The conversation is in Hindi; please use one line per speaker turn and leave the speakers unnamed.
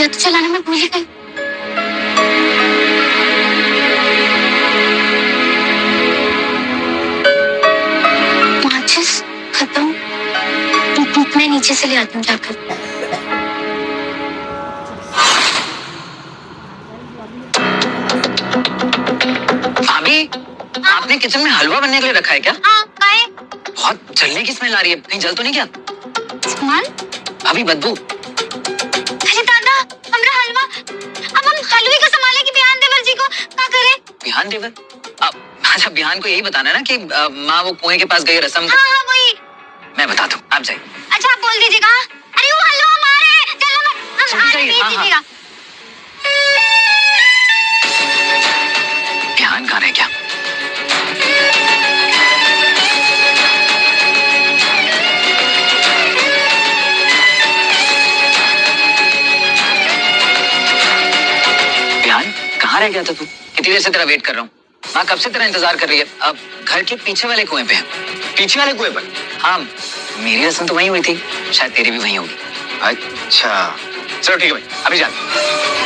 तो चलाना मैं भूल ही गई। माचिस खत्म। मैं नीचे से ले आती हूँ जाकर।
भाभी, आपने किचन में हलवा बनने के लिए रखा है क्या?
हाँ, काहे?
बहुत जलने की स्मेल आ रही है, कहीं जल तो नहीं गया?
सामान?
भाभी बदबू।
अरे दादा, हमरा हलवा। अब हम हलवे को संभाले कि बिहान देवर जी को क्या करें?
बिहान देवर? अच्छा, बिहान को यही बताना है ना कि माँ वो कुएं के पास गई रसम।
हाँ हाँ वही।
मैं बताता हूँ, आप जाइए।
अच्छा आप बोल दीजिएगा। अरे वो हलवा हमारा है, चलो हम आने नहीं दीजिएगा।
बिहान कहाँ रह गया? बिहान कहाँ रह गया था तू? कितनी देर से तेरा वेट कर रहा हूँ। माँ कब से तेरा इंतजार कर रही है। अब घर के पीछे वाले कुएं पे है।
पीछे वाले कुएं पर?
हाँ, मेरी रस्म तो वहीं हुई थी, शायद तेरी भी वहीं होगी।
अच्छा, चलो ठीक है भाई, अभी जाते हैं।